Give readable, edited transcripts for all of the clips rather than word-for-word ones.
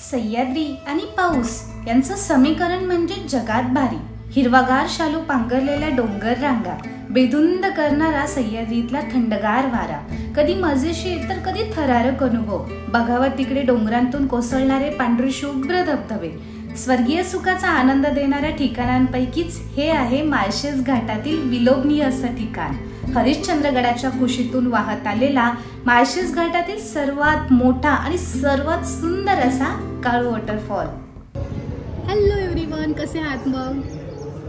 सह्याद्री आणि पाऊस यांचं समीकरण म्हणजे जगात भारी. हिरवागार शालू पांघरलेल्या डोंगर रांगा, बेधुंद करणारा सह्याद्रीतला थंडगार वारा, कधी मजेशीर तर कधी थरारक अनुभव. बघावं तिकडे डोंगरांतून कोसळणारे पांढरे शुभ्र धबधबे. स्वर्गीय सुखाचा आनंद देणाऱ्या ठिकाणांपैकीच हे आहे माळशेज घाटातील विलोभनीय असं ठिकाण. हरिश्चंद्रगडाच्या कुशीतून वाहत आलेला माळशेज घाटातील सर्वात मोठा आणि सर्वात सुंदर असा काळू वॉटरफॉल. हॅलो एव्हरीवन, कसे आहात? मग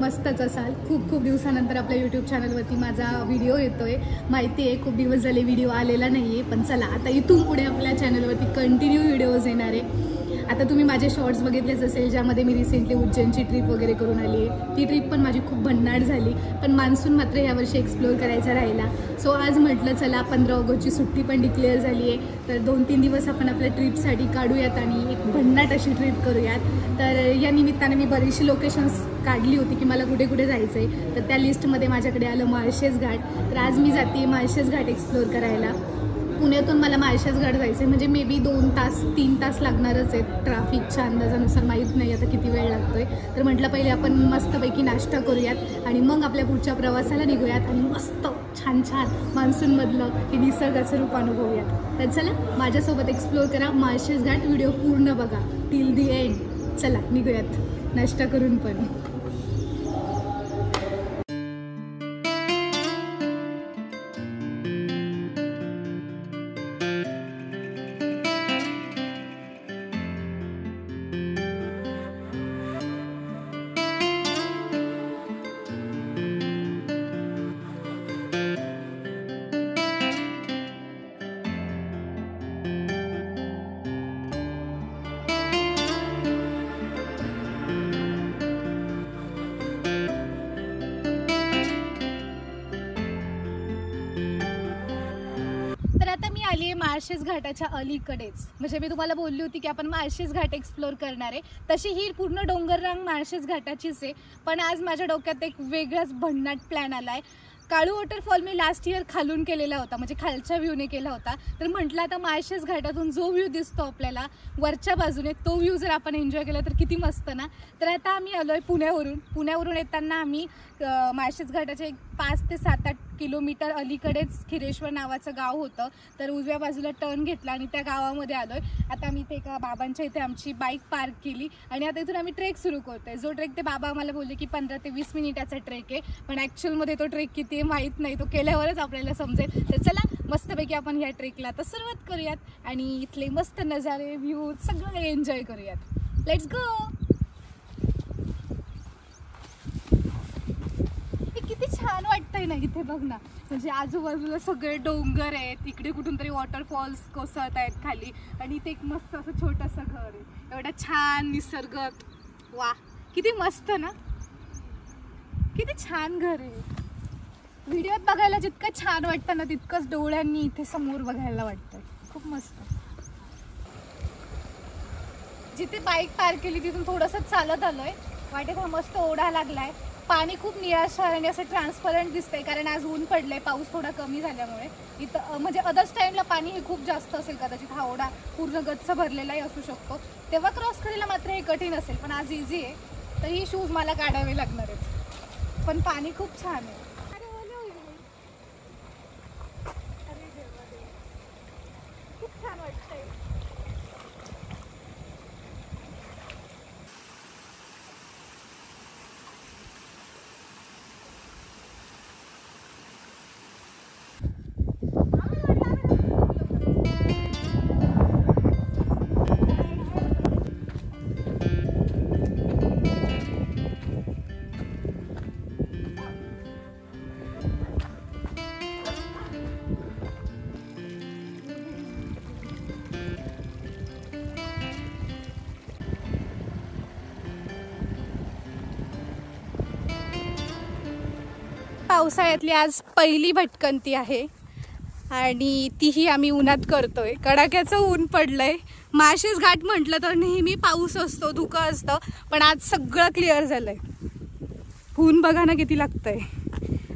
मस्तच असाल. खूप दिवसानंतर आपल्या यूट्यूब चॅनलवरती माझा व्हिडिओ येतोय. माहिती आहे खूप दिवस झाले व्हिडिओ आलेला नाही आहे, पण चला आता इथून पुढे आपल्या चॅनलवरती कंटिन्यू व्हिडिओज येणार आहे. आता तुम्ही माझे शॉर्ट्स बघितलेच असेल, ज्यामध्ये मी रिसेंटली उज्जैनची ट्रिप वगैरे करून आली आहे. ती ट्रिप पण माझी खूप भन्नाट झाली, पण मान्सून मात्र यावर्षी एक्सप्लोअर करायचा राहिला. सो आज म्हटलं चला 15 ऑगस्टची सुट्टी पण डिक्लेअर झाली आहे, तर 2-3 दिवस आपण आपल्या ट्रिपसाठी काढूयात आणि एक भन्नाट अशी ट्रिप करूयात. तर या निमित्ताने मी बरीचशी लोकेशन्स काढली होती की मला कुठे कुठे जायचं आहे, तर त्या लिस्टमध्ये माझ्याकडे आलं माळशेज घाट. तर आज मी जाते माळशेज घाट एक्सप्लोअर करायला. पुण्यातून मला माळशेज घाट जायचं आहे, म्हणजे मे बी 2-3 तास लागणारच आहेत ट्रॅफिकच्या अंदाजानुसार. माहीत नाही आता किती वेळ लागतोय. तर म्हटलं पहिले आपण मस्तपैकी नाश्ता करूयात आणि मग आपल्या पुढच्या प्रवासाला निघूयात आणि मस्त छान मान्सूनमधलं हे निसर्गाचं रूप अनुभवूयात. तर चला माझ्यासोबत एक्सप्लोअर करा माळशेज घाट. व्हिडिओ पूर्ण बघा टिल दी एंड. चला निघूयात नाश्ता करून पण. तर आता मी आली आहे माळशेज घाटाच्या अलीकडेच. म्हणजे मी तुम्हाला बोलली होती की आपण माळशेज घाट एक्सप्लोअर करणार आहे, तशी ही पूर्ण डोंगर रांग माळशेज घाटाचीच आहे. पण आज माझ्या डोक्यात एक वेगळाच भन्नाट प्लॅन आला आहे. काळू वॉटरफॉल मी लास्ट इयर खालून केलेला होता, म्हणजे खालच्या व्ह्यूने केला होता. तर म्हटलं आता माळशेज घाटातून जो व्ह्यू दिसतो आपल्याला वरच्या बाजूने, तो व्ह्यू जर आपण एन्जॉय केला तर किती मस्त ना. तर आता आम्ही आलो आहे पुण्यावरून येताना आम्ही माळशेज घाटाचे 5 ते 7-8 किलोमीटर अलीकडेच खिरेश्वर नावाचं गाव होतं. तर उजव्या बाजूला टर्न घेतला आणि त्या गावामध्ये आलो आहे. आता आम्ही इथे एका बाबांच्या इथे आमची बाईक पार्क केली आणि आता इथून आम्ही ट्रेक सुरू करतो आहे. जो ट्रेक ते बाबा आम्हाला बोलले की 15 ते 20 मिनिटाचा ट्रेक आहे, पण ॲक्च्युअलमध्ये तो ट्रेक किती आहे माहीत नाही, तो केल्यावरच आपल्याला समजेल. तर चला मस्तपैकी आपण ह्या ट्रेकला आता सुरुवात करूयात आणि इथले मस्त नजारे, व्ह्यू सगळं एन्जॉय करूयात. Let's go. किती छान वाटतंय ना इथे, बघ ना. म्हणजे आजूबाजूला सगळे डोंगर आहेत, इकडे कुठून तरी वॉटरफॉल्स कोसळत आहेत खाली आणि इथे एक मस्त असं छोटंसं घर आहे. एवढा छान निसर्ग, वा किती मस्त ना, किती छान घर आहे. व्हिडिओत बघायला जितकं छान वाटतं ना, तितकंच डोळ्यांनी इथे समोर बघायला वाटतंय. खूप मस्त. जिथे बाईक पार्क केली तिथून थोडंसं चालत आलोय. वाटेत हा मस्त ओढा लागलाय. पाणी खूप निळाशार आणि असं ट्रान्सपरंट दिसतंय, कारण आज ऊन पडलंय, पाऊस थोडा कमी झाल्यामुळे. इथं म्हणजे अदर्स टाईमला पाणी हे खूप जास्त असेल कदाचित. हा ओढा पूर्ण गच्च भरलेलाही असू शकतो, तेव्हा क्रॉस करायला मात्र हे कठीण असेल. पण आज इझी आहे, तर ही शूज मला काढावे लागणार आहेत. पण पाणी खूप छान आहे. खूप छान वाटतंय. पावसाळ्यातली आज पहिली भटकंती आहे आणि तीही आम्ही उन्हात करतोय. कडाक्याचं ऊन पडलंय. माळशेज घाट म्हटलं तर नेहमी पाऊस असतो, धुकं असतं, पण आज सगळं क्लिअर झालंय. ऊन बघा ना किती लागतंय.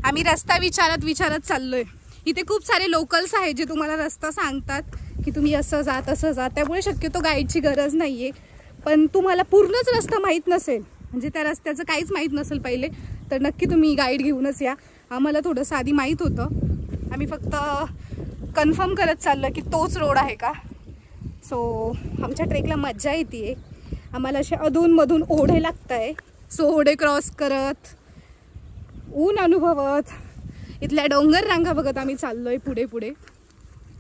आम्ही रस्ता विचारत चाललोय. इथे खूप सारे लोकल्स आहेत जे तुम्हाला रस्ता सांगतात की तुम्ही असं जा तसं जा, त्यामुळे शक्यतो गाईडची गरज नाही आहे. पण तुम्हाला पूर्णच रस्ता माहीत नसेल, म्हणजे त्या रस्त्याचं काहीच माहीत नसेल पहिले, तर नक्की तुम्ही गाईड घेऊनच या. आम्हाला थोडंसं आधी माहीत होतं, आम्ही फक्त कन्फर्म करत चाललो की तोच रोड आहे का. सो आमच्या ट्रेकला मज्जा येते. आम्हाला असे अधूनमधून ओढे लागत आहे. सो ओढे क्रॉस करत, ऊन अनुभवत, इथल्या डोंगर रांगा बघत आम्ही चाललोय पुढे पुढे.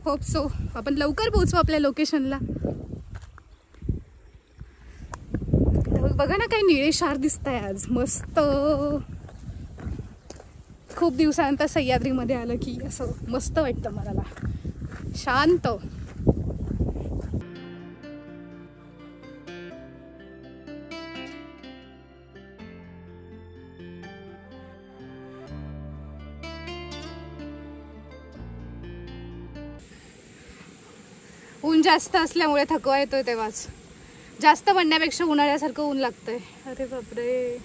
होप सो आपण लवकर पोहोचू आपल्या लोकेशनला. बघा ना काही निळे क्षार दिसत आहे आज मस्त. खूप दिवसानंतर सह्याद्रीमध्ये आलं की असं मस्त वाटतं मला, शांत. ऊन जास्त असल्यामुळे थकवा येतोय तेव्हाच. जास्त म्हणण्यापेक्षा उन्हाळ्यासारखं ऊन लागतंय. अरे बापरे.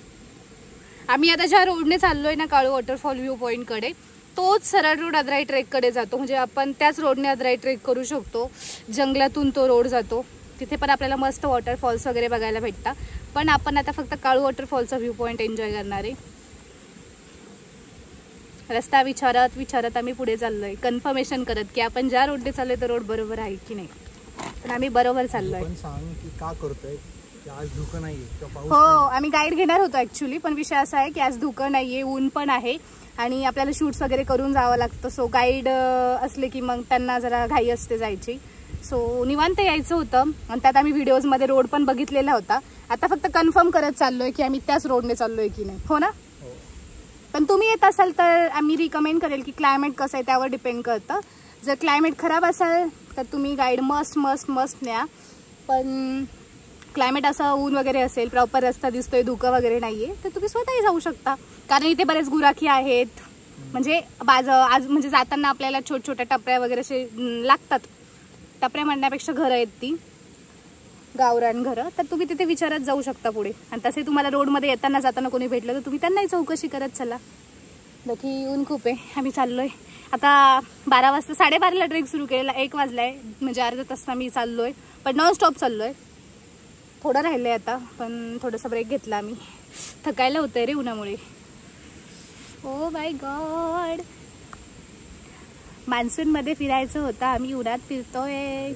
आम्ही आता ज्या रोडने चाललोय ना, काळू वॉटरफॉल व्ह्यू पॉईंटकडे, तोच सरळ रोड अद्राई ट्रेककडे जातो. म्हणजे आपण त्याच रोडने अद्राई ट्रेक करू शकतो. जंगलातून तो रोड जातो. तिथे पण आपल्याला मस्त वॉटरफॉल्स वगैरे बघायला भेटतात. पण आपण आता फक्त काळू वॉटरफॉलचा व्ह्यू पॉईंट एन्जॉय करणार आहे. रस्ता विचारत विचारत आम्ही पुढे चाललोय, कन्फर्मेशन करत की आपण ज्या रोडने चाललोय तो रोड बरोबर आहे की नाही. पण आम्ही बरोबर चाललोय. सांग की का करतोय, आज धुकं नाहीये. हो, आम्ही गाईड घेणार होतो ऍक्च्युली, पण विषय असा आहे की आज धुकं नाहीये, ऊन पण आहे आणि आपल्याला शूट्स वगैरे करून जावं लागतं. सो गाईड असले की मग त्यांना जरा घाई असते जायची. सो निवांत यायचं होतं आणि त्यात आम्ही व्हिडिओजमध्ये रोड पण बघितलेला होता. आता फक्त कन्फर्म करत चाललोय की आम्ही त्याच रोडने चाललोय की नाही. हो ना. पण तुम्ही येत असाल तर आम्ही रिकमेंड करेल की क्लायमेट कसं आहे त्यावर डिपेंड करतं. जर क्लायमेट खराब असेल तर तुम्ही गाईड मस्ट न्या. पण क्लायमेट असं ऊन वगैरे असेल, प्रॉपर रस्ता दिसतोय, धुकं वगैरे नाहीये, तर तुम्ही स्वतःही जाऊ शकता. कारण इथे बरेच गुराखी आहेत. म्हणजे आज म्हणजे जाताना आपल्याला छोट्या टपऱ्या वगैरे असे लागतात. टपऱ्या म्हणण्यापेक्षा घरं आहेत ती, गावरान घरं. तर तुम्ही तिथे विचारत जाऊ शकता पुढे. आणि तसे तुम्हाला रोडमध्ये येताना जाताना कोणी भेटलं तर तुम्ही त्यांनाही चौकशी करत चला. बाकी ऊन खूप आहे. आम्ही चाललोय आता 12 वाजता, 12:30ला ट्रेक सुरू केलेला, 1 वाजलाय. म्हणजे अर्धा तास आम्ही चाललोय, पण नॉन स्टॉप चाललोय. थोडं राहिलंय आता, पण थोडासा ब्रेक घेतला आम्ही. थकायला होतंय रे उन्हामुळे. Oh my God. मान्सून मध्ये फिरायचं होतं, आम्ही उन्हात फिरतोय.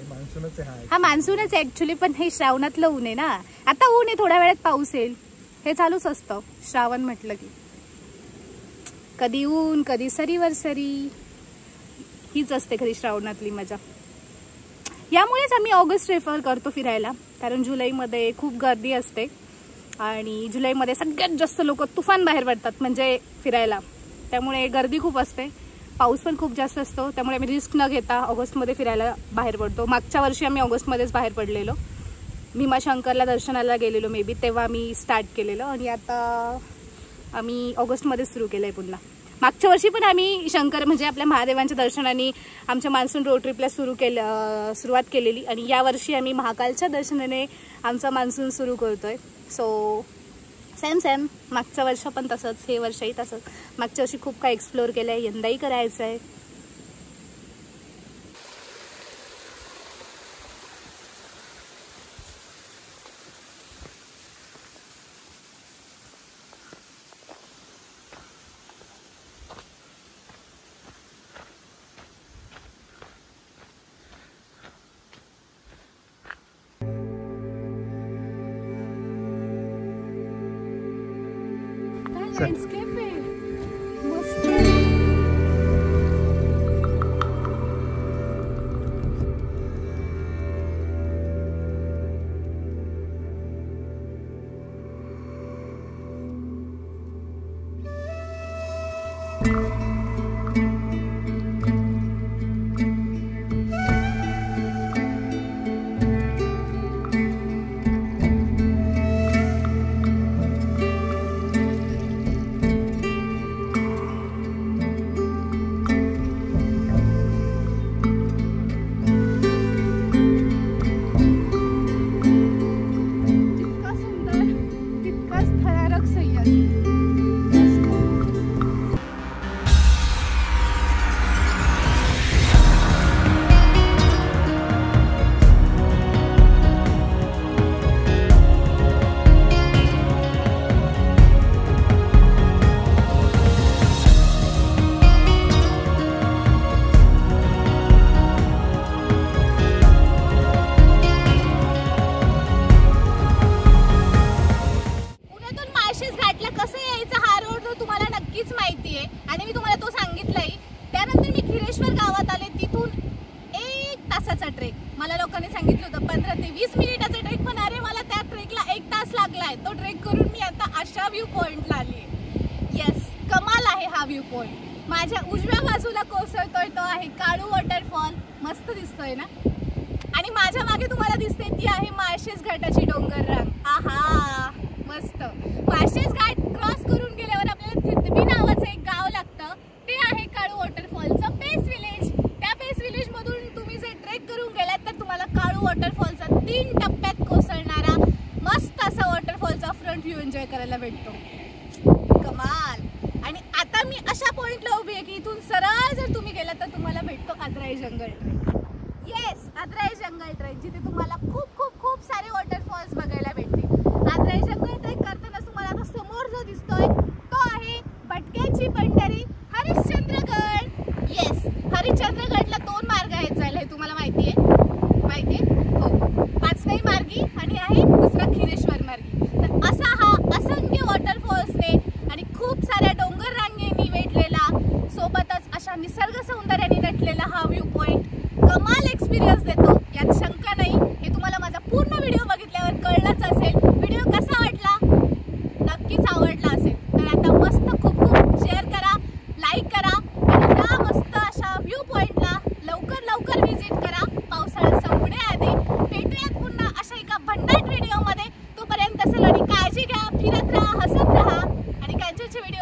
हा मान्सूनच ऍक्च्युली, पण हे श्रावणातलं ऊन आहे ना. आता ऊन आहे, थोड्या वेळात पाऊस येईल, हे चालूच असतं श्रावण म्हटलं की. कधी ऊन कधी सरीवर सरी, हीच असते खरी श्रावणातली मजा. यामुळेच आम्ही ऑगस्ट प्रेफर करतो फिरायला, कारण जुलैमध्ये खूप गर्दी असते आणि जुलैमध्ये सगळ्यात जास्त लोक तुफान बाहेर पडतात म्हणजे फिरायला. त्यामुळे गर्दी खूप असते, पाऊस पण खूप जास्त असतो. त्यामुळे आम्ही रिस्क न घेता ऑगस्टमध्ये फिरायला बाहेर पडतो. मागच्या वर्षी आम्ही ऑगस्टमध्येच बाहेर पडलेलो. भीमाशंकरला दर्शनाला गेलेलो मे बी, तेव्हा आम्ही स्टार्ट केलेलं. आणि आता आम्ही ऑगस्टमध्ये सुरू केलं आहे पुन्हा. मागच्या वर्षी पण आम्ही शंकर म्हणजे आपल्या महादेवांच्या दर्शनाने आमच्या मान्सून रोड ट्रिपला सुरुवात केलेली. आणि यावर्षी आम्ही महाकालच्या दर्शनाने आमचा मान्सून सुरू करतोय. सो सेम मागचं वर्ष पण तसंच, हे वर्षही तसंच. मागच्या वर्षी खूप काही एक्सप्लोअर केलं आहे, यंदाही करायचं आहे. लँडस्केप आहे मस्त. ट्रेक पण अरे मला त्या ट्रेकला 1 तास लागलाय. तो ट्रेक करून मी आता अशा व्ह्यू पॉइंटला आली. येस, कमाल आहे हा व्ह्यू पॉइंट. माझ्या उजव्या बाजूला कोसळतोय तो आहे काळू वॉटरफॉल. मस्त दिसतोय ना. आणि माझ्या मागे तुम्हाला दिसते ती आहे माळशेज घाटाची डोंगर रांग. आहा मस्त. माळशेज घाट क्रॉस करून गेल्यावर आपल्याला तितबी नावाचं एक गाव लागतं. ते आहे काळू वॉटरफॉलचं पेस विलेज. त्या पेस विलेज मधून तुम्ही जर ट्रेक करून गेलात तर तुम्हाला काळू वॉटरफॉलचा 3 टप्प्यात कोसळणारा मस्त असा वॉटरफॉलचा फ्रंट व्ह्यू एन्जॉय करायला भेटतो. कमाल. आणि आता मी अशा पॉइंटला उभी आहे की इथून सरळ जर तुम्ही गेला तर तुम्हाला भेटतो आदराई जंगल ट्रेक. येस, आदराई जंगल ट्रेक, जिथे तुम्हाला खूप खूप खूप सारे वॉटरफॉल्स बघायला भेटतील. आदराई जंगल ट्रेक करताना तुम्हाला आता समोर जो दिसतोय तो आहे भटक्यांची पंढरी हरिश्चंद्रगड. येस, हरिश्चंद्रगडला 2 मार्ग आहेत जायला, हे तुम्हाला माहिती आहे हो. पाचनाई मार्गी आणि आहे दुसरा खिरेश्वर मार्गी. तर असा हा असंख्य वॉटरफॉल्सने आणि खूप साऱ्या डोंगर रांगेंनी वेढलेला, सोबतच अशा निसर्ग सौंदर्याने नटलेला हा व्ह्यू पॉइंट कमाल एक्सपिरियन्स देतो, यात शंका नाही. हे तुम्हाला माझा पूर्ण व्हिडिओ बघितल्यावर कळलंच असेल. व्हिडिओ कसा वाटला? नक्कीच आवडला असेल तर आता मस्त खूप खूप शेअर करा, लाईक करा आणि या मस्त अशा व्ह्यू पॉइंटला लवकर व्हिजिट करा. पावसाळा संपण्याआधी भेटूयात पुन्हा अशा एका भन्नाट व्हिडिओमध्ये. तोपर्यंत सर्वांनी काळजी घ्या, फिरत राहा, हसत राहा आणि कांचनचे व्हिडिओ